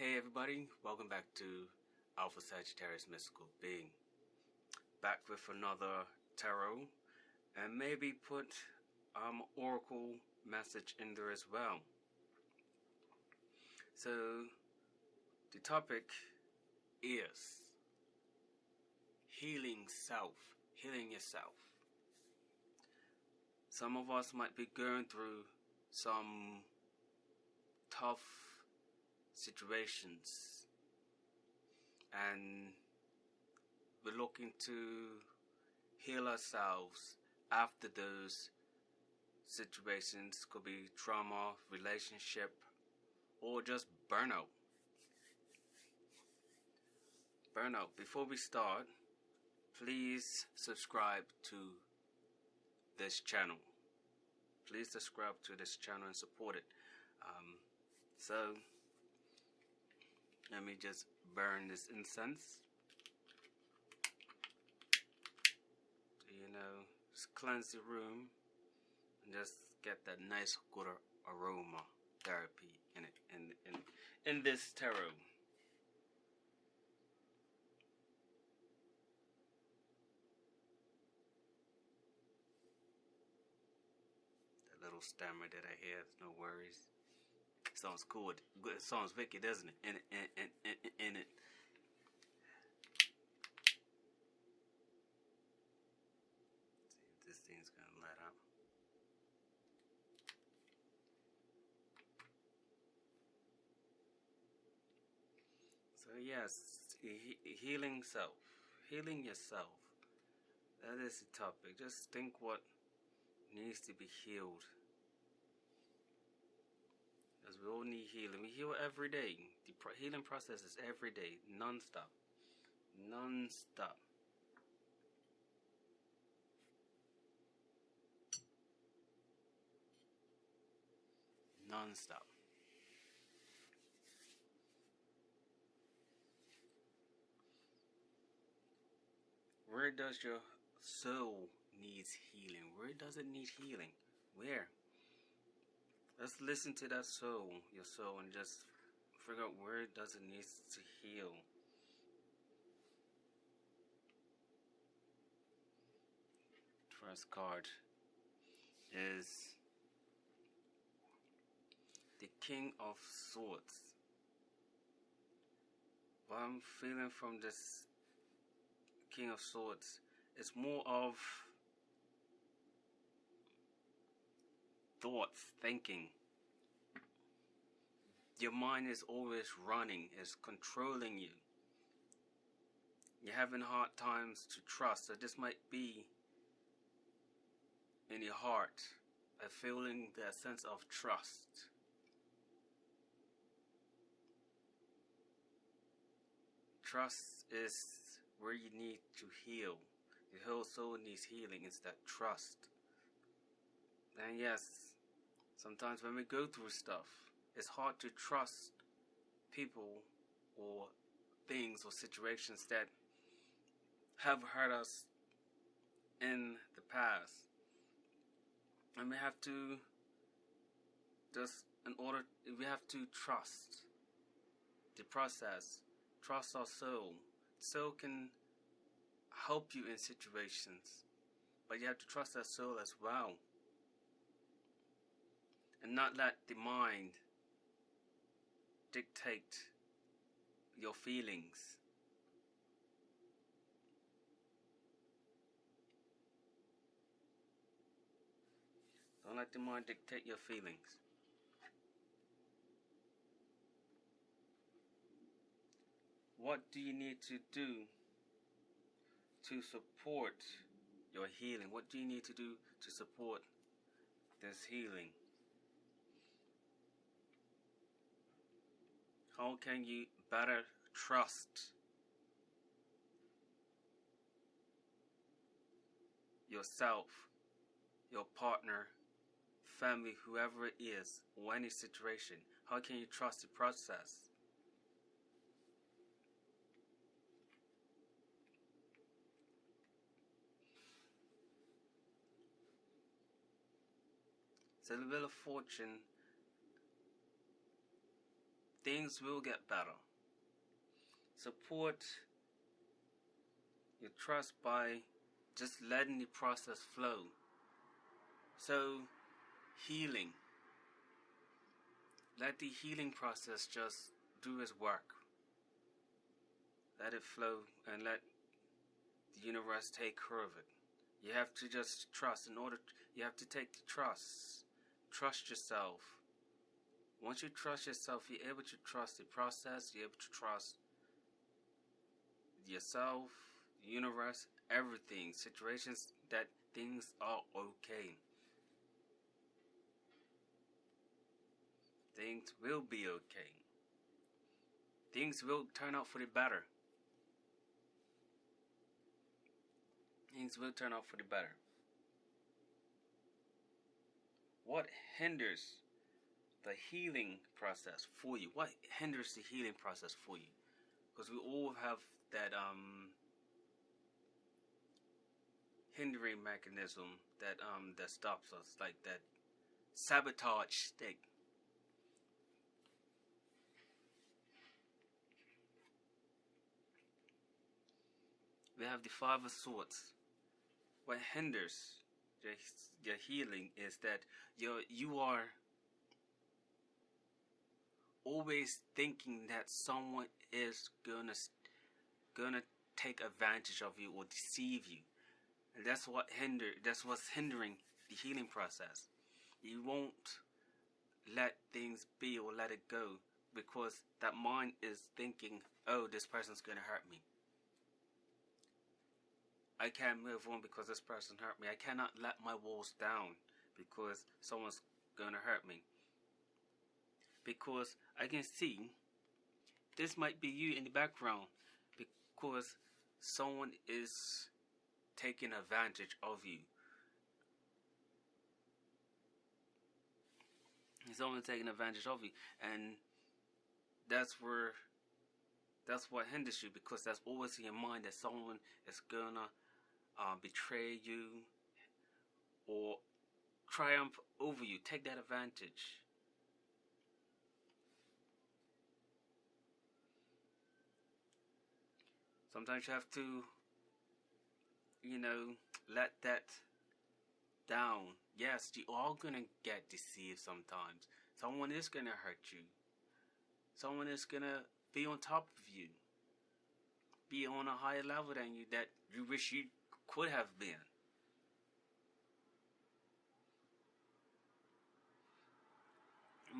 Hey everybody, welcome back to Alpha Sagittarius Mystical Being. Back with another tarot and maybe put oracle message in there as well. So the topic is healing self, healing yourself. Some of us might be going through some tough situations and we're looking to heal ourselves after those situations. Could be trauma, relationship, or just burnout. Before we start, please subscribe to this channel. Please subscribe to this channel and support it. So let me just burn this incense. Just cleanse the room and just get that nice good aroma therapy in it in this tarot. That little stammer that I hear, no worries. It sounds cool. It sounds wicked, doesn't it? In it. This thing's gonna let up. So yes, healing self, healing yourself. That is the topic. Just think what needs to be healed. Because we all need healing. We heal every day. The healing process is every day, non-stop. Non-stop. Non-stop. Where does your soul needs healing? Where does it need healing? Where? Let's listen to that soul, your soul, and just figure out where does it need to heal. First card is the King of Swords. What I'm feeling from this King of Swords is more of thoughts, thinking. Your mind is always running, is controlling you. You're having hard times to trust. So this might be in your heart, a feeling, that sense of trust. Trust is where you need to heal. Your whole soul needs healing. It's that trust. And yes, sometimes when we go through stuff, it's hard to trust people or things or situations that have hurt us in the past. And we have to we have to trust the process. Trust our soul. Soul can help you in situations, but you have to trust that soul as well. And not let the mind dictate your feelings. Don't let the mind dictate your feelings. What do you need to do to support your healing? What do you need to do to support this healing? How can you better trust yourself, your partner, family, whoever it is, or any situation? How can you trust the process? So the Wheel of Fortune things will get better. Support your trust by just letting the process flow. So, healing. Let the healing process just do its work. Let it flow and let the universe take care of it. You have to just trust. You have to take the trust. Trust yourself. Once you trust yourself, you're able to trust the process. You're able to trust yourself, the universe, everything. Situations that things are okay. Things will be okay. Things will turn out for the better. Things will turn out for the better. What hinders the healing process for you? What hinders the healing process for you? Because we all have that hindering mechanism that stops us, like that sabotage stick. We have the Five of Swords. What hinders your healing is that you are always thinking that someone is gonna take advantage of you or deceive you, and that's what's hindering the healing process. You won't let things be or let it go because that mind is thinking, oh, this person's gonna hurt me. I can't move on because this person hurt me. I cannot let my walls down because someone's gonna hurt me. Because I can see this might be you in the background because someone is taking advantage of you. Someone's taking advantage of you, and that's what hinders you, because that's always in your mind that someone is gonna betray you or triumph over you, take that advantage. Sometimes you have to, let that down. Yes, you are gonna get deceived sometimes. Someone is gonna hurt you. Someone is gonna be on top of you, be on a higher level than you that you wish you could have been.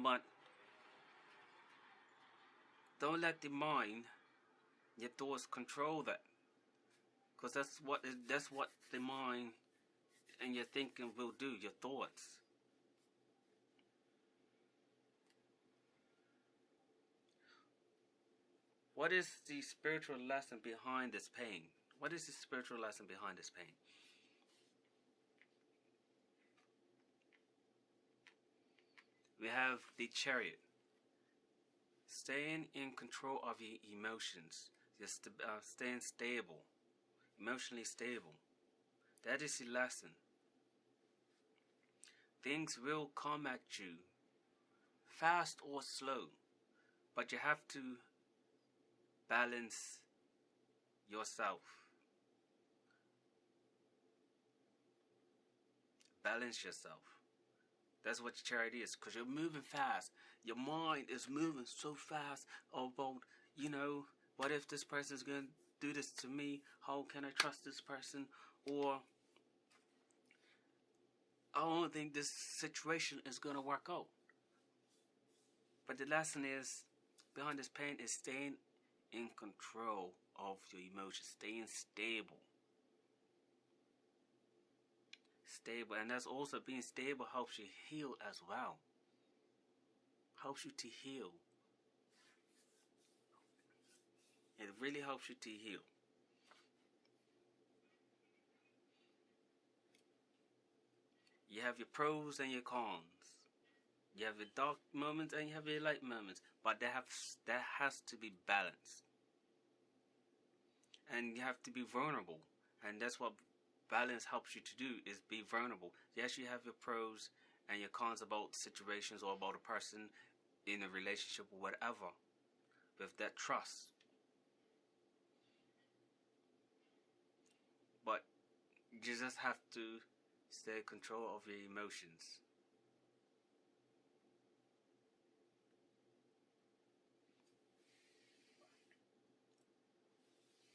But don't let the mind, your thoughts, control that, because that's what the mind and your thinking will do. Your thoughts. What is the spiritual lesson behind this pain? What is the spiritual lesson behind this pain? We have the Chariot. Staying in control of your emotions. Just staying stable. Emotionally stable. That is the lesson. Things will come at you, fast or slow, but you have to balance yourself. Balance yourself. That's what your Chariot is, because you're moving fast. Your mind is moving so fast about, what if this person's going to do this to me? How can I trust this person? Or, I don't think this situation is going to work out. But the lesson is, behind this pain, is staying in control of your emotions, staying stable. Stable, and that's also, being stable helps you heal as well. Helps you to heal. It really helps you to heal. You have your pros and your cons. You have your dark moments and you have your light moments, but that has to be balanced. And you have to be vulnerable, and that's what balance helps you to do, is be vulnerable. Yes, you have your pros and your cons about situations or about a person, in a relationship or whatever with that trust. But you just have to stay in control of your emotions.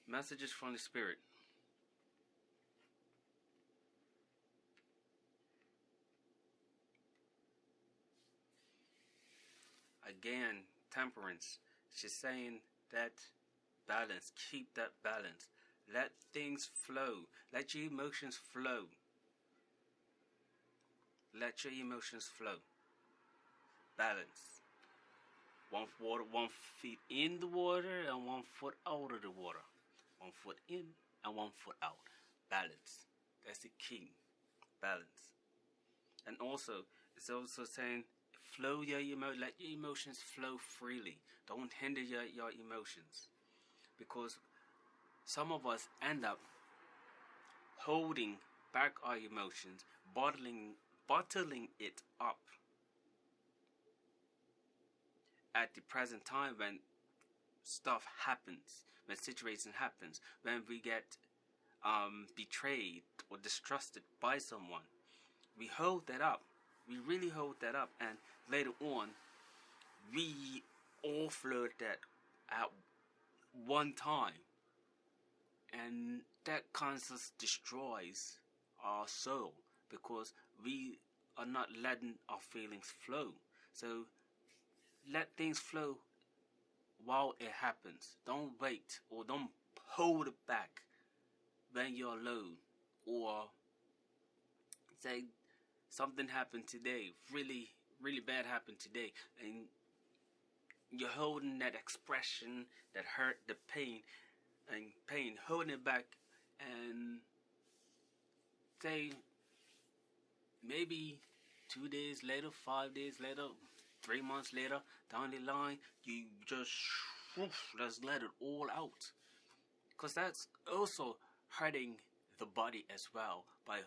Messages from the Spirit. Again, temperance. She's saying that balance. Keep that balance. Let things flow. Let your emotions flow. Let your emotions flow. Balance. One feet in the water and 1 foot out of the water. 1 foot in and 1 foot out. Balance. That's the key. Balance. And also, it's also saying, flow your let your emotions flow freely. Don't hinder your emotions. Because some of us end up holding back our emotions, bottling it up at the present time when stuff happens, when situation happens, when we get betrayed or distrusted by someone. We hold that up. We really hold that up, and later on, we offload that at one time, and that constantly destroys our soul because we are not letting our feelings flow. So let things flow while it happens. Don't wait or don't hold it back when you're alone, or say something happened today, really, really bad happened today, and you're holding that expression, that hurt, the pain, holding it back, and say maybe 2 days later, 5 days later, 3 months later, down the line, you just let it all out. Because that's also hurting the body as well by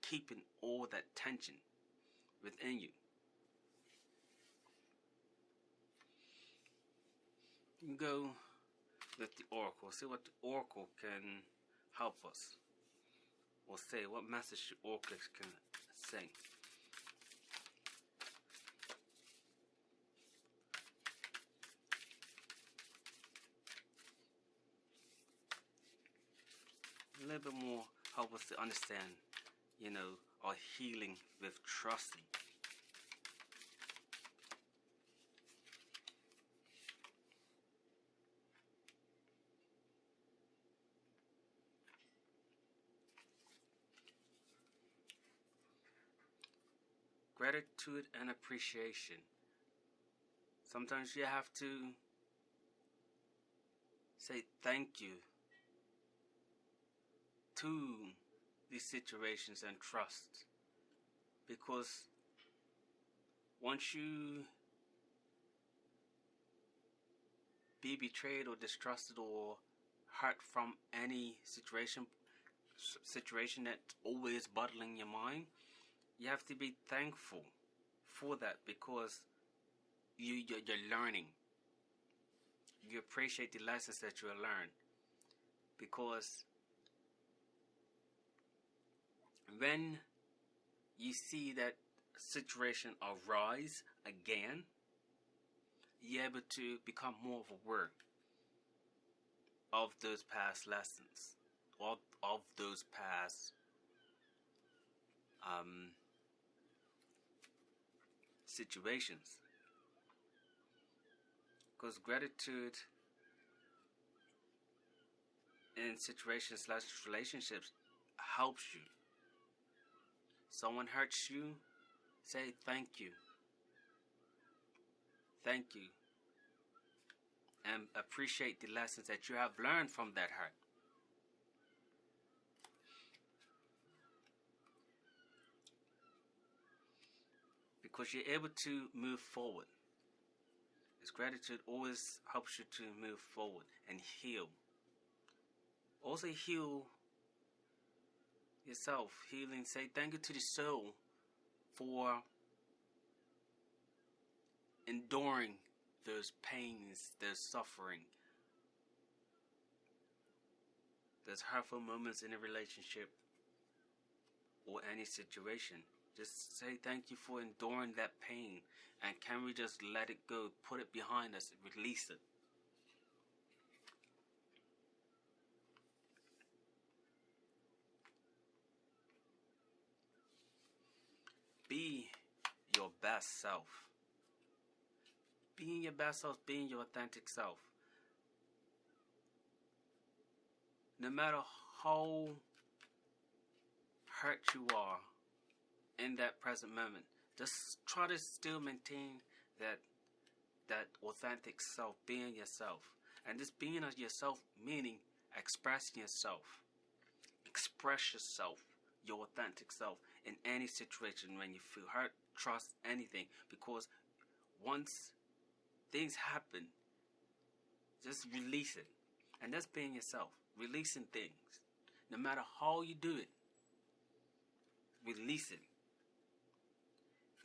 keeping all that tension within you. You can go with the oracle, see what the oracle can help us, or say what message the oracle can say. A little bit more help us to understand, our healing with trusting. Gratitude and appreciation. Sometimes you have to say thank you to these situations and trust, because once you be betrayed or distrusted or hurt from any situation that's always bottling your mind, you have to be thankful for that, because you're learning. You appreciate the lessons that you learn, because when you see that situation arise again, you're able to become more aware of those past lessons, of those past situations. Because gratitude in situations / relationships helps you. Someone hurts you, say thank you. Thank you. And appreciate the lessons that you have learned from that hurt. Because you're able to move forward. This gratitude always helps you to move forward and heal. Also heal yourself. Healing, say thank you to the soul for enduring those pains, those suffering, those hurtful moments in a relationship or any situation. Just say thank you for enduring that pain, and can we just let it go, put it behind us, release it. Be your best self. Being your best self, being your authentic self. No matter how hurt you are in that present moment, just try to still maintain that authentic self, being yourself. And this being of yourself meaning expressing yourself. Express yourself, your authentic self, in any situation when you feel hurt, trust anything. Because once things happen, just release it. And that's being yourself, releasing things. No matter how you do it, release it.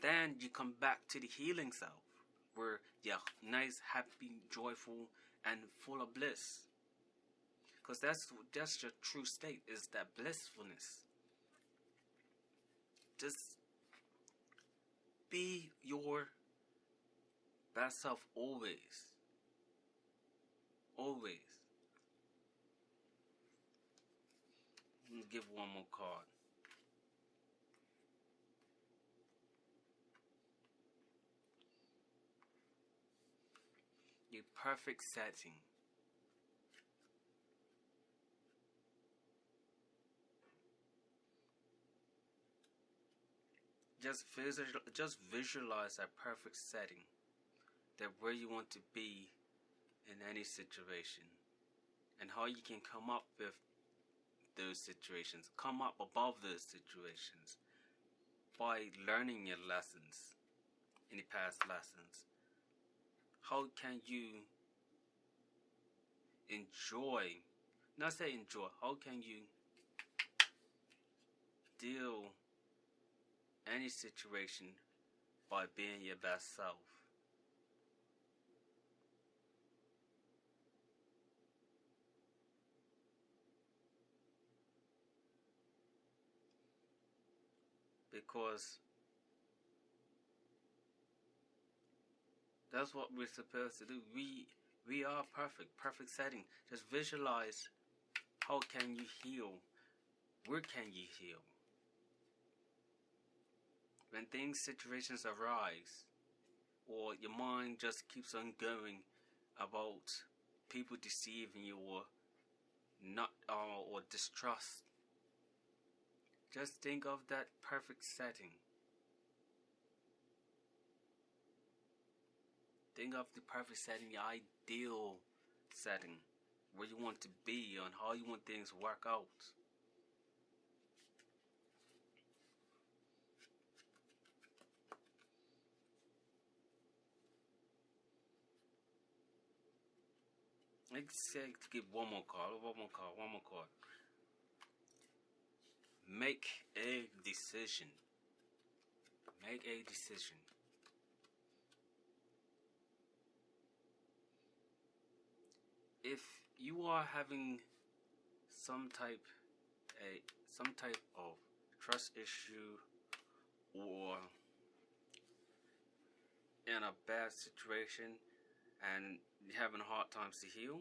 Then you come back to the healing self, where you're nice, happy, joyful, and full of bliss. Because that's your true state, is that blissfulness. Just be your best self always. Always. Let me give one more card. Your perfect setting. Just visualize that perfect setting, that where you want to be in any situation, and how you can come up with those situations, come up above those situations by learning your lessons, any past lessons. How can you enjoy, not say enjoy, how can you deal any situation by being your best self? Because that's what we're supposed to do. We are perfect setting. Just visualize, how can you heal? Where can you heal? When situations arise, or your mind just keeps on going about people deceiving you, or not, or distrust, just think of that perfect setting. Think of the perfect setting, your ideal setting, where you want to be and how you want things to work out. Let's say, to give one more card. Make a decision. Make a decision. If you are having some type of trust issue, or in a bad situation and you're having hard times to heal,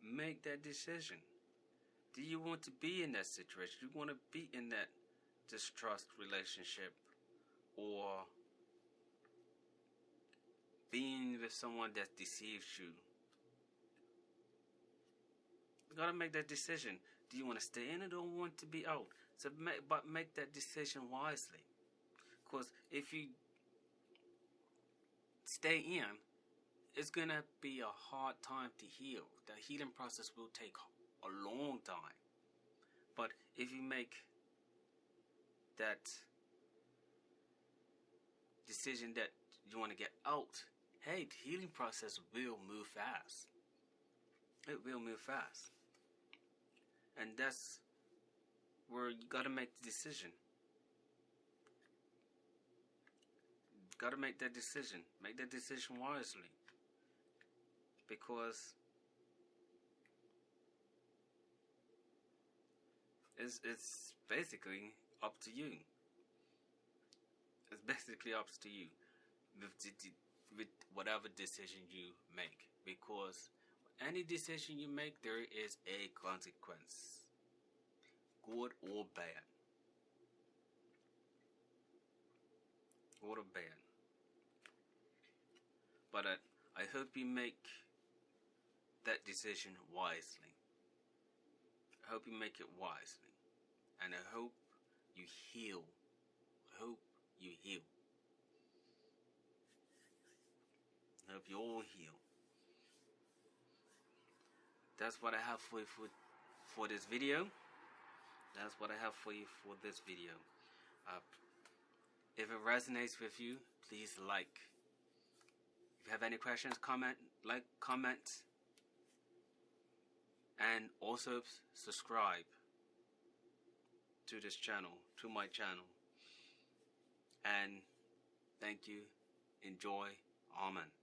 make that decision. Do you want to be in that situation? Do you want to be in that distrust relationship, or being with someone that deceives you? You gotta make that decision. Do you want to stay in it or want to be out? So make that decision wisely. Because if you stay in, it's gonna be a hard time to heal. The healing process will take a long time. But if you make that decision that you want to get out, hey, the healing process will move fast. It will move fast. And that's where you gotta make the decision. gotta make that decision. Make that decision wisely. Because it's basically up to you. It's basically up to you with whatever decision you make. Because any decision you make, there is a consequence. Good or bad. Good or bad. But I hope you make that decision wisely. I hope you make it wisely. And I hope you heal. I hope you heal. I hope you all heal. That's what I have for you for this video. That's what I have for you for this video. If it resonates with you, please like. If you have any questions, comment, and also subscribe to this channel, to my channel. And thank you. Enjoy. Amen.